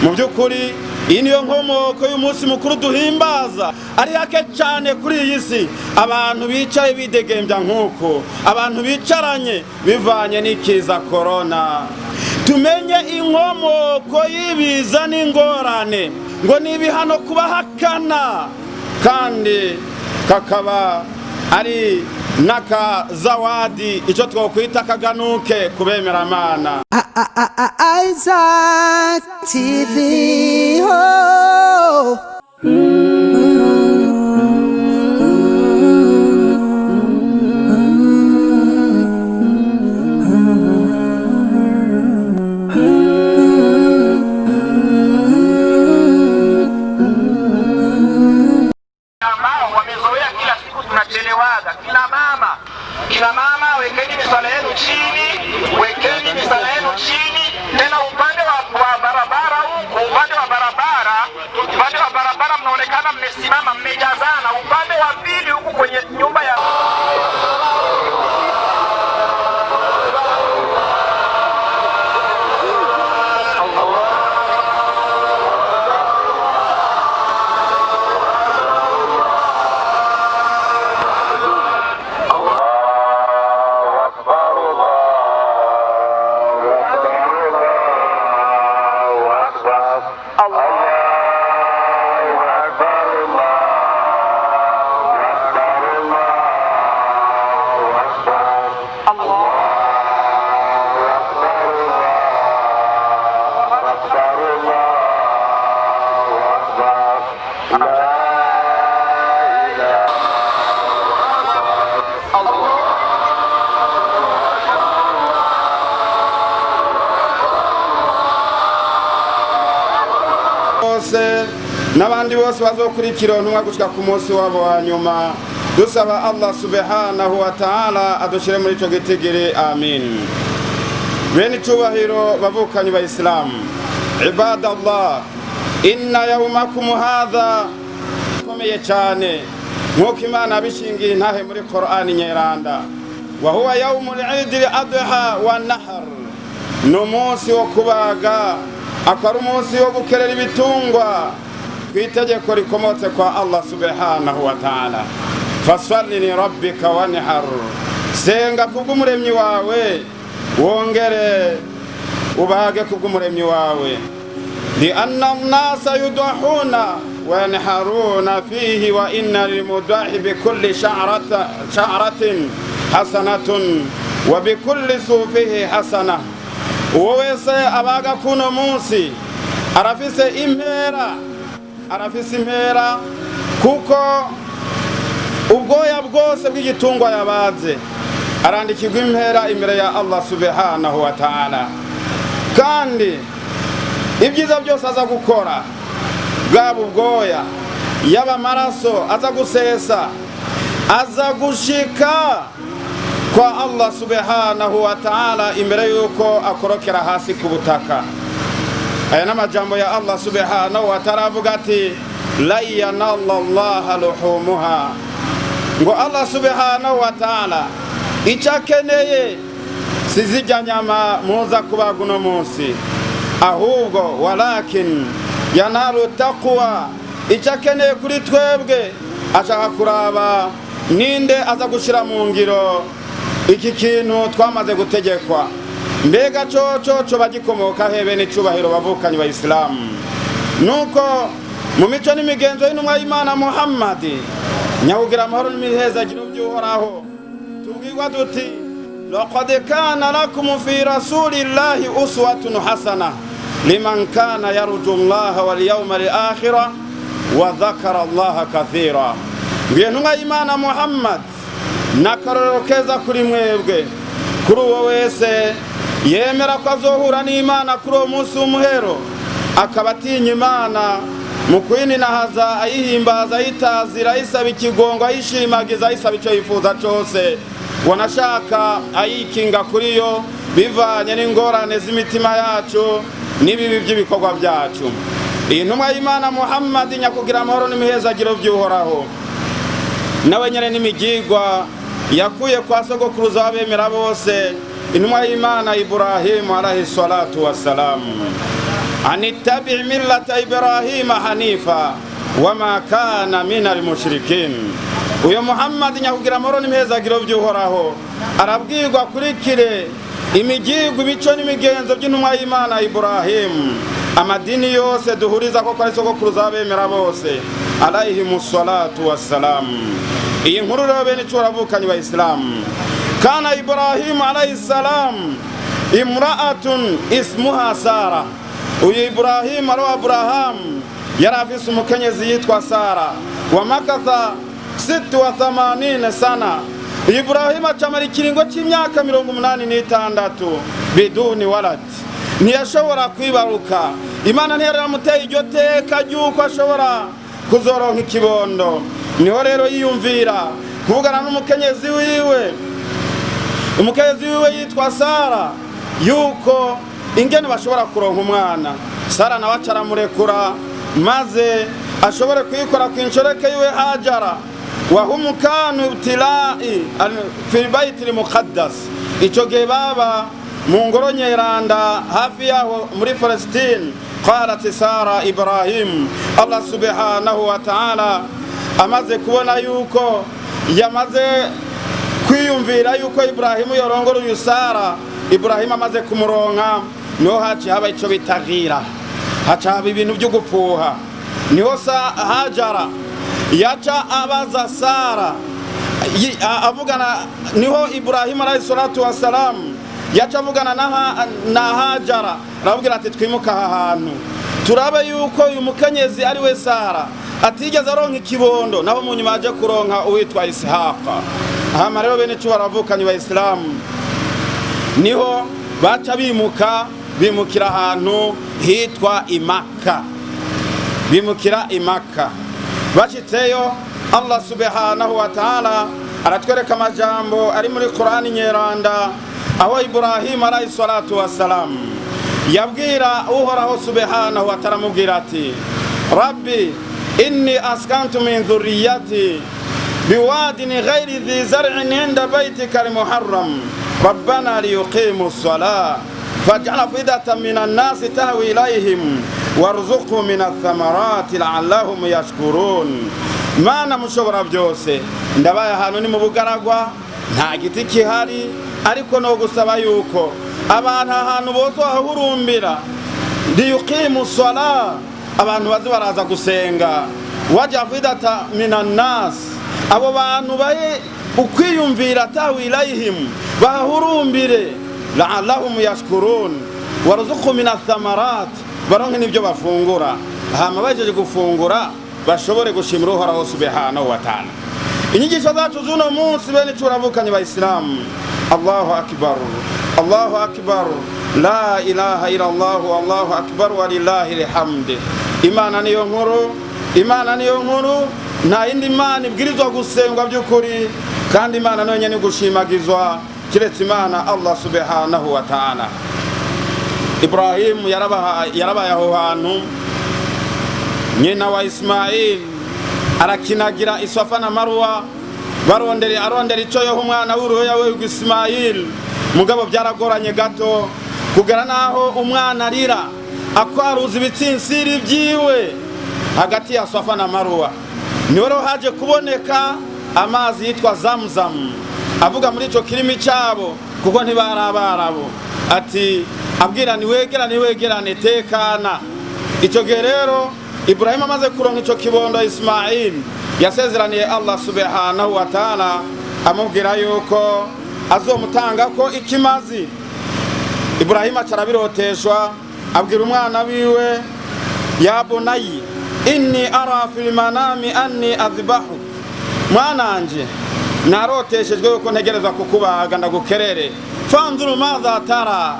mu by'ukuri iyi niyo nkomoko y'umunsi mukuru duhimbaza. Ari hake cyane kuri iyi si abantu bicaye bidegembya nk'uko, abantu bicaranye bivanye n'ikiza korona. Tumenye inkomoko y'ibiza n'ingorane, ngo ni ibihano kubahakana, kandi kakaba ari n'akazawadi, icyo twakwita akaganuke kubemera Imana. Isaac TV. Oh. Wamezoea kila siku tunachelewaga. Kina mama wekeni misala yenu chini, wekeni misala yenu chini. Tena upande wa barabara huko, upande wa barabara mnaonekana mmesimama mmejazana. Upande wa pili huku kwenye nyumba ya n'abandi bose bazokurikira ntumwa gushika ku munsi wabo wa nyuma. Dusaba Allah subhanahu wa ta'ala adushire muri ico gitigiri, amin. Bene cyubahiro bavukanyi ba Islam, ibadallah, inna yawmakum hadha komeye cyane nkuko Imana abishingiye ntahe muri Qur'ani nyeranda, wa huwa yawmul eid al-adha wa nahr, no munsi wo kubaga, akari umunsi wo gukerera ibitungwa kwitegeko rikomotse kwa Allah subhanahu wa ta'ala. Fasalli li rabbika wanhar, senga kubw'umuremyi wawe, wongere ubage kubw'umuremyi wawe. Li anna an-nasa yudahuna wa yanharuna fihi, wa inna lilmudahi bikulli sha'ratin hasanatun wa bikulli sufihi hasana. Uwo wese abaga kuno munsi arafise impera, kuko ubwoya bwose bw'igitungwa yabaze arandikirwa impera imbere ya Allah subhanahu wa ta'ala. Kandi ibyiza byose aza gukora, bwaba ubwoya, yaba amaraso aza gusesa, aza gushika kwa Allah subhanahu wa ta'ala imbere yuko akorokera hasi ku butaka. Aya n'amajambo ya Allah subhanahu wa ta'ala avuga ati la yanallahu luhumuha, ngo Allah subhanahu wa ta'ala icakeneye sizijya nyama muza kubaga uno munsi, ahubwo walakin yanalu taqwa, icakeneye kuri twebwe ashaka kuraba ninde aza gushira mu ngiro iki kintu twamaze gutegekwa. Mbega coco bagikomoka hebe n'icubahiro bavukanyi ba Islam, nuko mu mico n'imigenzo y'intumwa y'Imana Muhammad nyahugira amahoro n'imihezagiro by'uhoraho tubwirwa duti laqad kana lakum fi rasulillahi uswatun hasana liman kana yarju Allah wal yawmal akhir wa dhakara Allah kathira. Intumwa y'Imana Muhammad nakarorero keza kuri mwebwe, kuri uwo wese yemera ko azohura n'Imana kuri uwo munsi w'umuhero, akaba atinya Imana mu kwininahaza, ayihimbaza, ayitazira, ayisaba ikigongo, ayishimagiza, ayisaba icyo yifuza cyose, wanashaka ayikinga kuri yo bivanye n'ingorane z'imitima yacu n'ibibi by'ibikorwa byacu. Iyi ntumwa y'Imana Muhammad nyakugira amahoro n'imihezagiro by'uhoraho, nawe nyene n'imigigwa yakuye kwa sogokuruza w'abemera bose, intumwa y'Imana Ibrahim alayhi salatu wassalam. anittabi' millata Ibrahima hanifa wama kana minal mushrikin. Uyo Muhammad nyakugira amahoro n'imihezagiro by'Uhoraho arabwirwa kurikire imigigo imico n'imigenzo by'intumwa y'Imana Ibrahim, amadini yose duhuriza ko ari sogokuruza abemera bose alayhimus salatu wassalam. Iyi nkuru rero bene cyuravukanye wa Islam. Kana Ibrahim alayhis salam imra'atun ismuha Sara. Uyu Ibrahim aro Abraham yarafise umukenyezi yitwa Sara. Wa makatha 86 sana. Ibrahim acamara ikiringo cy'imyaka 86 biduni walad. Ntiyashobora kwibaruka. Imana ntiyaramuteye iryo teka ry'uko ashobora kuzoronka ikibondo. Niho rero yiyumvira kuvugana n'umukenyezi wiwe. Umukenyezi wiwe yitwa Sara yuko ingene bashobora kuronka umwana. Sara nawe acaramurekura maze ashobore kwikora kw'inshoreke yiwe Hajara. Wa hum kanu ibtila'i fil baytil muqaddas. Ico gihe baba mu ngoro nyeranda hafi yaho muri Palestine. Qalat Sara Ibrahim, Allah subhanahu wa ta'ala amaze kubona yuko yamaze kwiyumvira yuko Ibrahim yorongora uyu Sara. Ibrahim amaze kumuronka niho haci haba ico bitagira, haca haba ibintu byo gupfuha. Niho Hajara yaca abaza Sara avugana, niho Ibrahim alayhi salatu wassalam yaca avugana na Hajara arabwira ati twimuka aha hantu turabe yuko uyu mukenyezi ari we Sara atigeze aronka ikibondo, naho mu nyuma aje kuronka uwitwa Ishaqa. Hama rero bene cyo baravukanye wa Islam niho baca bimukira ahantu hitwa Imaka. Bimukira Imaka. Bashitseyo Allah subhanahu wa ta'ala aratwereka amajambo ari muri Qur'ani nyeranda aho Ibrahim alayhi salatu wassalam yabwira Uhoraho subhanahu wa ta'ala mubwira ati Rabbi inni askantu min dhurriyyati biwadin ghayri dhi zar'in 'inda baytika al-muharram rabbana liyuqimus salah faj'al afidatan minan nasi tahwi ilayhim warzuqhum minath thamarati la'allahum yashkurun. Mana mushobora byose ndabaye ahantu ni mu bugaragwa nta giti kihari, ariko no gusaba yuko abantu ahantu bozo hahurumbira liyuqimus salah, abantu bazi baraza gusenga, waj'a afidatan minan nas, abo bantu baye ukwiyumvira tahwi ilayhim bahurumbire la'allahum yashkurun warzuqhum minath thamarati, baronke nibyo bafungura. Hama bajeje gufungura bashobore gushimira Uhoraho subhanahu wa ta'ala. Inyigisho zacu zuno munsi bene turavukanye ba Islam. Allahu akbar, Allahu akbar, la ilaha illa Allah, Allahu akbar wa lillahi alhamd. Imana niyo nkuru, Imana niyo nkuru, nta yindi Imana ibwirizwa gusengwa by'ukuri, kandi Imana nayo nyene gushimagizwa kiretse Imana Allah subhanahu wa ta'ala. Ibrahim yarabaye aho hantu, nyina wa Ismail arakinagira Isafa na Marwa arondera ico yo umwana w'uruhoya we Ismail. Mugabo byaragoranye gato kugera naho umwana arira akwaruza ibitsinsiri byiwe hagati ya Safa na Marwa. Niho haje kuboneka amazi yitwa Zamzam, avuga muri ico kirimi cyabo kuko ntibarabarabu ati abwira niwegerane tekana. Ico gihe rero Ibrahim amaze kuronka ico kibondo Ismail yasezeraniye Allah subhanahu wa ta'ala amubwira yuko azomutanga ko ikimazi. Ibrahim acarabiroteshwa abwira umwana wiwe ya bunayi inni ara fil manami anni azbahu, mwananje naroteshejwe yuko ntegereza kukubaga ndagukerere. Fanzuru madha tara,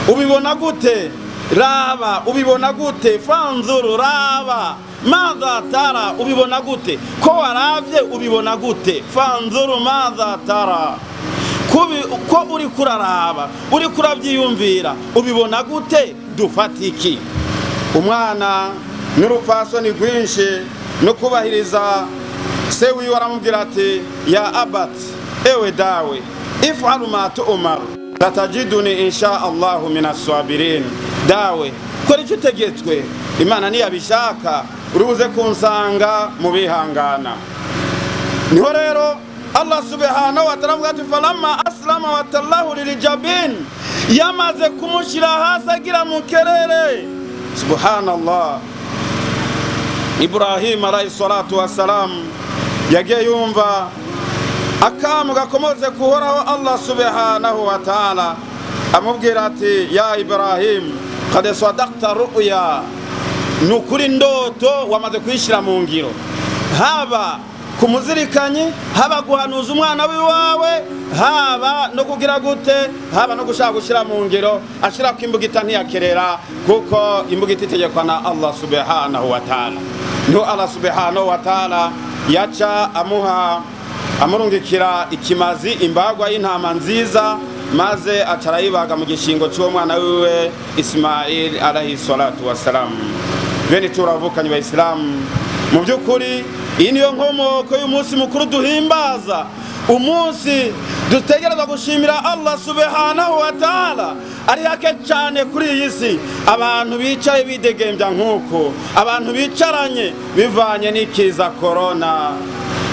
ubibona gute? Raba ubibona gute? Fanzuru raba madha tara, ubibona gute? Ko waravye ubibona gute? Fanzuru madha tara, ko uri kuraraba uri kuravyiyumvira ubibona gute? Dufatiki. Umwana n'urupfasoni rwinshi no kubahiriza se wiwe aramubwira ati ya abat, ewe dawe if'alu ma tu'mar satajiduni insha Allah minas sabirin. Dawe kora icyo utegetswe, Imana niyabishaka urubuze kunsanga mu bihangana. Niho rero Allah subhanahu wa ta'ala avuga ati falamma aslama wa tallahu liljabin, yamaze kumushira hasi agira mu kerere. Subhanallah, Ibrahim alayhi salatu wassalam yagiye yumva akamu gakomoze kuhoraho Allah subhanahu wa ta'ala, amubwira ati ya Ibrahim qad sadaqta ru'ya, nukuri ndoto wamaze kwishira mu ngiro, haba kumuzirikanye, haba guhanuza umwana wiwawe, haba no kugira gute, haba no gushaka gushira mu ngiro, ashira ko imbugita ntiyakerera, kuko imbugita itegekwa na Allah subhanahu wa ta'ala. Niho Allah subhanahu wa ta'ala yaca amurungikira ikimazi, imbagwa y'intama nziza, maze acarayibaga mu gishingo cy'uwo mwana wiwe Ismail alayhi salatu wassalam. Bene turavukanye ba Islam, mu by'ukuri iyi niyo nkomoko y'umunsi mukuru duhimbaza, umunsi dutegereza gushimira Allah subhanahu wa ta'ala. Ari hake cyane kuri iyi si abantu bicaye bidegembya nk'uko, abantu bicaranye bivanye n'ikiza corona.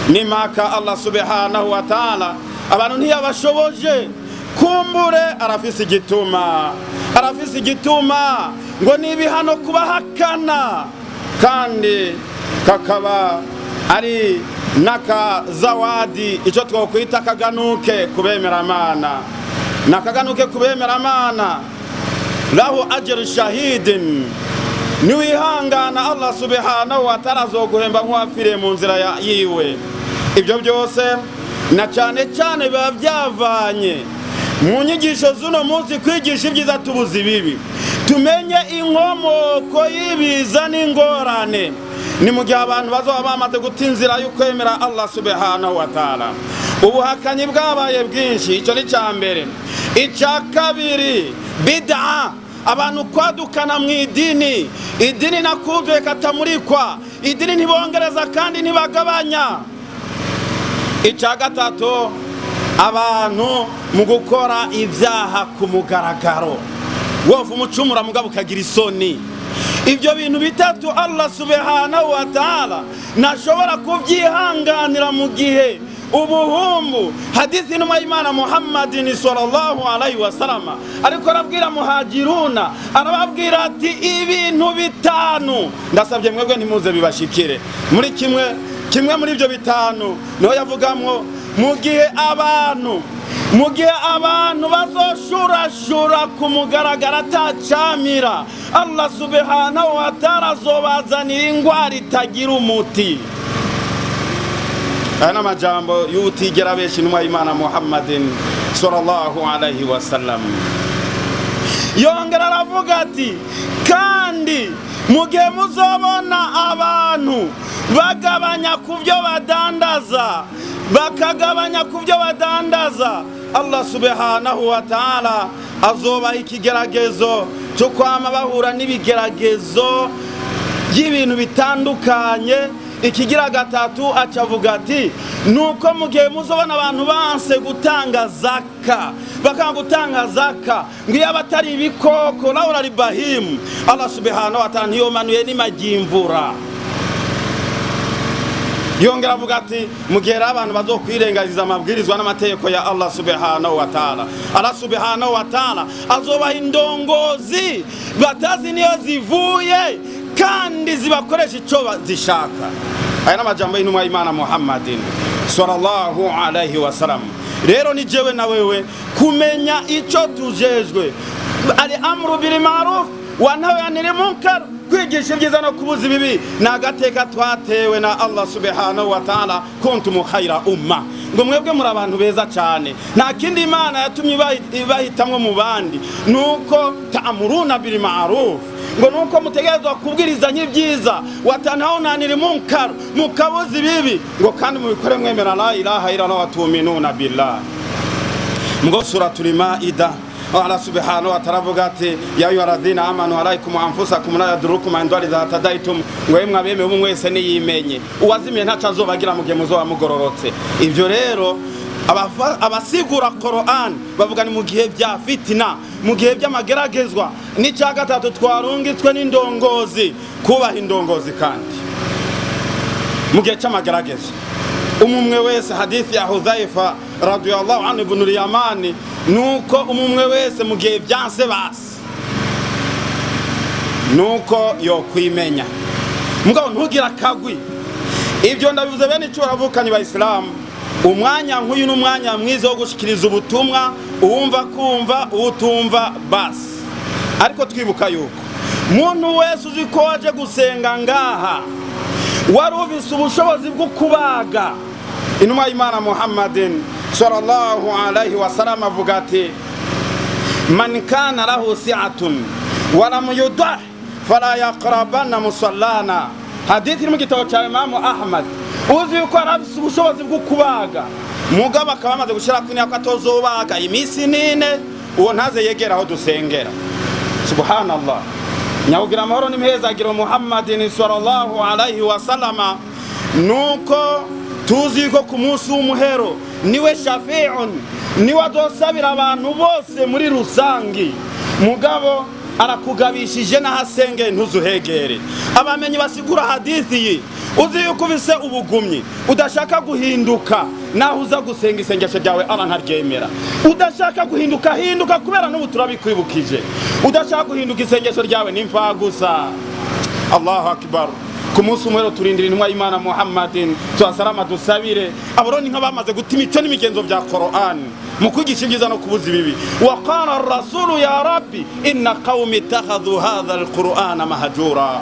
Nimaka Allah subhanahu wa ta'ala abantu ntiyabashoboje, kumbure arafise igituma ngo nibihano kubahakana, kandi kakaba ari naka zawadi, icyo twokwita kaganuke kubemera Imana. Nakaganuke kubemera Imana lahu ajru shahidin, niwihangana Allah subhanahu wa ta'ala azoguhemba nk'uwapfiriye mu nzira yiwe. Ibyo byose na cyane cyane biba byavanye mu nyigisho z'uno munsi, kwigisha ibyiza tubuze ibibi, tumenye inkomoko y'ibiza n'ingorane. Ni mu gihe abantu bazoba bamaze guta inzira y'ukwemera Allah subhanahu wa ta'ala, ubuhakanyi bwabaye bwinshi. Icyo ni cya mbere. Icya kabiri, bid'a, abantu kwadukana mu idini nakubye katamurikwa, idini ntibongereza kandi ntibagabanya. Icya gatatu, abantu mu gukora ibyaha ku mugaragaro, wowe umucumura mugabo ukagira isoni. Ibyo bintu bitatu Allah subhanahu wa ta'ala nashobora kubyihanganira mu gihe ubuhumbu. Hadithi n'umwa Imana Muhammadin sallallahu alayhi wa sallam ariko arabwira muhajiruna, arababwira ati ibintu bitanu ndasabye mwebwe ntimuze bibashikire. Muri kimwe muri ibyo bitanu niho yavugamwo, mu gihe abantu bazoshurashura ku mugaragara atacamira, Allah subhanahu wa ta'ala azobazanira ingwara itagira umuti. Aya n'amajambo y'utigera benshi n'umwa Imana Muhammadin sallallahu alayhi wa sallam. Yongera aravuga ati kandi mu gihe muzobona abantu bagabanya ku byo badandaza, Allah subhanahu wa ta'ala azobaha ikigeragezo cyo kwama bahura n'ibigeragezo y'ibintu bitandukanye. Ikigira gatatu acavuga ati nuko mu gihe muzobona abantu banse gutanga zaka, bakanga gutanga zaka, ngo iyo abatari ibikoko laura ribahimu, Allah subhanahu wa ta'ala ntiyomanuye n'imagimvura. Yongera avuga ati mu gihe abantu bazokwirengagiza amabwirizwa n'amategeko ya Allah subhanahu wa ta'ala, Allah subhanahu wa ta'ala azobaha indongozi batazi niyo zivuye kandi zibakoresha icyo zishaka. Aya n'amajambo y'intumwa y'Imana Muhammadin sallallahu alayhi wa sallam. Rero ni jewe na wewe kumenya icyo tujejwe, ali amru bil ma'ruf wa nahyi anil munkar, kwigisha ibyiza no kubuza ibibi. Nagateka twatewe na Allah subhanahu wa ta'ala, kuntum khayra umma, ngo mwebwe muri abantu beza cyane. Nta kindi Imana yatumye bahitamwe mu bandi nuko ta'muruna bil ma'ruf, ngo nuko mutegerezwa kubwirizanya ibyiza, watanhauna anil munkar, mukabuza ibibi, ngo kandi mubikore mwemera la ilaha illallah wa tu'minuna billah. Ngo suratul Maida Allah subhanahu wa ta'ala avuga ati ya ayyuhalladhina amanu alaykum anfusakum la yadurukum an dhalika idha tadaytum, ngo yemwe abemeye mwese niyimenye, uwazimiye ntaca azobagira mu gihe muzoba mugororotse. Ibyo rero abasigura Qur'an bavuga ni mu gihe bya fitina, mu gihe by'amageragezwa. N'icya gatatu twarungitswe n'indongozi, kubaha indongozi kandi mu gihe cy'amageragezwa. Umumwe wese, hadithi ya Hudhaifa radiyallahu anhu ibn al-Yamani, nuko umumwe wese mu gihe byanse basi nuko yo kwimenya, mugabo ntugira kagwi. Ibyo ndabivuze bene icyo baravukanye ba Islam. Umwanya nk'uyu n'umwanya mwiza wo gushikiriza ubutumwa, uwumva kumva, utumva basi. Ariko twibuka yuko muntu wese uzi ko waje gusenga ngaha wari ufise ubushobozi bwo kubaga. Intumwa y'Imana Muhammadin sallallahu alaihi wasallam avuga ati, man kana lahu si'atun wa lam yudah fala yaqrabanna musallana. Hadithi iri mu gitabo cya Imam Ahmad. Uzi yuko arafise ubushobozi bwo kubaga, mugabo akaba amaze gushira ku nyako atozobaga imisi nine, uwo ntaze yegera aho dusengera. Subhanallah. Nyawugira amahoro n'imihezagiro Muhammadin sallallahu alaihi wasallama, nuko tuzi ko ku munsi w'umuhero niwe shafi'un, niwe adosabira abantu bose muri rusangi, mugabo arakugabishije n'ahasenge ntuzuhegere. Abamenyi basigura hadithi yi, uzi yuko bise ubugumyi, udashaka guhinduka naho uza gusenga isengesho ryawe Allah ntaryemera. Udashaka guhinduka, hinduka kubera n'ubu turabikwibukije. Udashaka guhinduka isengesho ryawe nimfa gusa. Allahu akbar. Ku munsi umwe turindira intumwa y'Imana Muhammadin sallallahu dusabire abaroni nka bamaze gutima icyo n'imigenzo bya Qur'an mu kwigisha ibyiza no kubuza ibibi. Wa qala ar-rasul ya rabbi inna qaumi ittakhadhu hadha al-Qur'ana mahjura.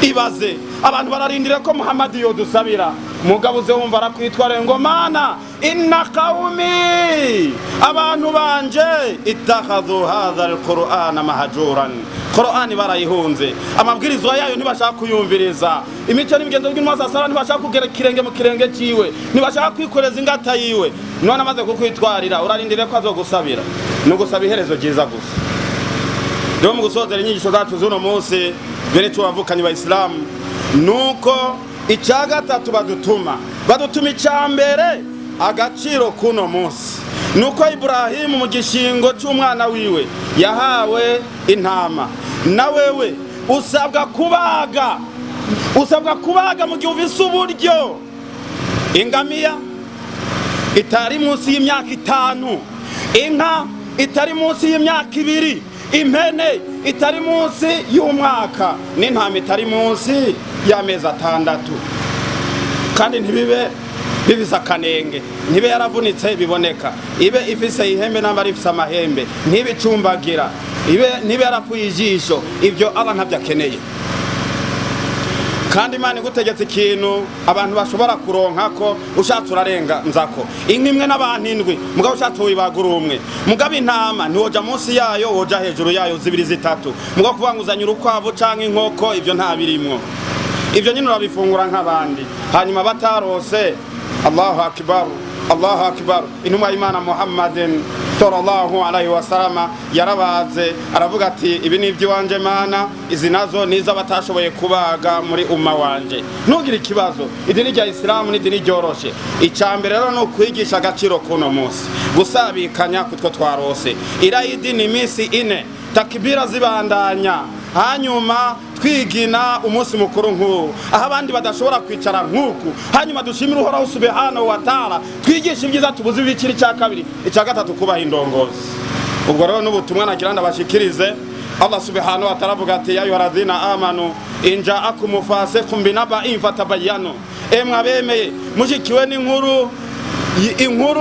Ibaze abantu bararindira ko Muhammad yodusabira, mugabo uze wumva arakwitwara ngo mana inna qaumi, abantu banje ittakhadhu hadha al-Qur'ana mahjuran. Qur'ani barayihunze, amabwirizwa yayo ntibashaka kuyumviriza, imico n'imigenzo by'intumwa sasara ntibashaka kugera kirenge mu kirenge ciwe, ntibashaka kwikoreza ingata yiwe. None amaze kukwitwarira urarindire ko azogusabira, no gusaba iherezo ryiza gusa. Rero mu gusozera inyigisho zacu z'uno munsi bene tubavukanye ba Islam, nuko icya gatatu badutuma icyambere agaciro kuno munsi, nuko Ibrahimu mu gishingo cy'umwana wiwe yahawe intama. Na wewe usabwa kubaga mu gihe ufise uburyo. Ingamiya itari munsi y'imyaka 5, inka itari munsi y'imyaka 2, impene itari munsi y'umwaka, n'intama itari munsi y'amezi 6. Kandi ntibibe bifise akanenge, ntibe yaravunitse biboneka, ibe ifise ihembe n'ambari ifise amahembe, ntibicumbagira, ntibe yarapfuye ijisho. Ibyo Allah ntabyo akeneye. Kandi Imana igutegetse ikintu abantu bashobora kuronka ko ushatse urarenga nzako. Inka imwe n'abantu 7, mugabo ushatse wibagura umwe. Mugabo intama ntiwoja munsi yayo, woja hejuru yayo 2 3. Mugabo kuvanguzanya urukwavu canke inkoko, ibyo nta birimwo. Ibyo nyine urabifungura nk'abandi. Hanyuma batarose, Allahu akbar, Allahu akbar. Intumwa y'Imana Muhammadin sallallahu alaihi wasallam yarabaze aravuga ati, ibi ni iby'iwanje Mana, izi nazo niza batashoboye kubaga muri umma wanje. Ntugire ikibazo, idini rya Islam ni idini ryoroshe. Icambere rero no kwigisha agaciro kuno munsi, gusabikanya kutwo twarose. Irayidi ni iminsi 4, takbira zibandanya, hanyuma twigina umunsi mukuru nk'uwo, aho abandi badashobora kwicara nk'uku. Hanyuma dushimira Uhoraho subhanahu wa ta'ala, twigisha ibyiza tubuze ibikiri cya 2, icya 3 kubaha indongozi. Ubwo rero n'ubutumwa nagira ndabashikirize. Allah subhanahu wa ta'ala avuga ati, ya ayyuhalladhina amanu in ja'akum fasiqun binaba'in fatabayyanu. Mwabemeye mushikiwe n'inkuru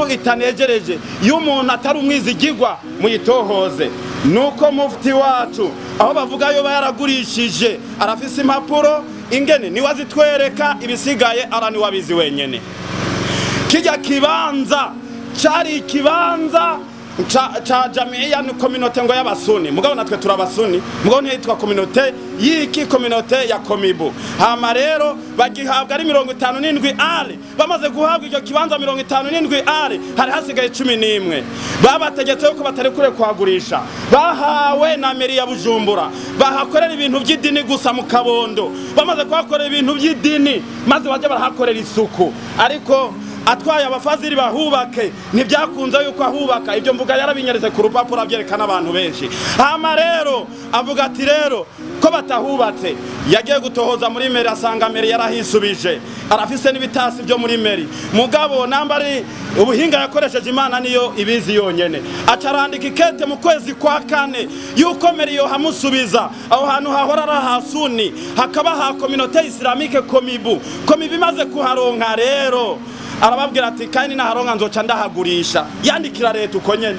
itanejereje y'umuntu atari umwizigirwa, muyitohoze. Nuko mufti wacu aho bavuga yo bayaragurishije arafise impapuro, ingene niwe azitwereka, ibisigaye arani wabizi wenyene. Kijya kibanza cari ikibanza cha jamiya ni communauté ngo y'abasuni, mugabo natwe turabasuni, mugabo ntitwa communauté yiki, communauté ya Komibu. Hama rero bagihabwa ari 57 ari, bamaze guhabwa icyo kibanza 57 ari, hari hasigaye 11. Babategetse yuko batari kure kwagurisha, bahawe na meri ya Bujumbura, bahakorera ibintu by'idini gusa mu Kabondo. Bamaze kwakorera ibintu by'idini, maze baje barahakorera isuku. Ariko atwaye abafaziri bahubake ntibyakunze yuko ahubaka. Ibyo mvuga yarabinyereze ku rupapuro byerekana abantu benshi. Hama rero avuga ati rero ko batahubatse yagiye gutohoza muri meri asanga meri yarahisubije, arafise n'ibitasi byo muri meri. Mugabo nambari ubuhinga yakoresheje Imana niyo ibizi yonyene, acarandika ikete mu kwezi kwa kane yuko meri yo hamusubiza aho hantu hahora rahasuni hakaba ha communauté islamique komibu maze kuharonka. Rero arababwira ati kandi naharonka nzoca ndahagurisha, yandikira leta uko nyene.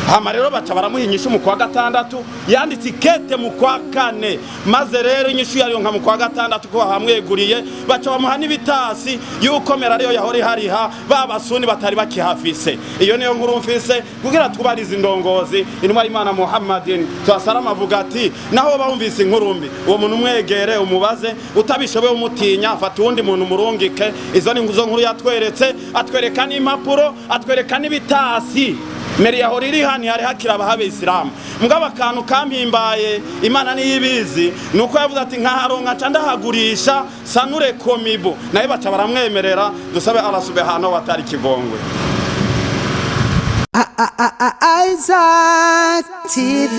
Hama rero baca baramuhinyisha mu kwa gatandatu, yanditse ikete mu kwa kane, maze rero inyishu yaronka mu kwa gatandatu ko hamweguriye, baca bamuha n'ibitasi yuko mera ariyo yahori hariha babasuni batari bakihafise. Iyo niyo nkuru mfise kugira twubarize indongozi intumwa y'Imana Muhammadin twasarama avuga ati naho bahumvise inkuru mbi uwo muntu umwegere umubaze, utabishoboye umutinya afata uwundi muntu murungike. Izo ni nguzo nkuru yatweretse, atwereka n'impapuro, atwereka n'ibitasi meri yahora iri hani hari hakira abahabe Islam. Mugabo akantu kampimbaye Imana niyibizi nuko yavuze ati nkaharonka ca ndahagurisha sanure komibu, naye baca baramwemerera. Dusabe Allah subhanahu wa ta'ala ikigongwe. Isaac TV.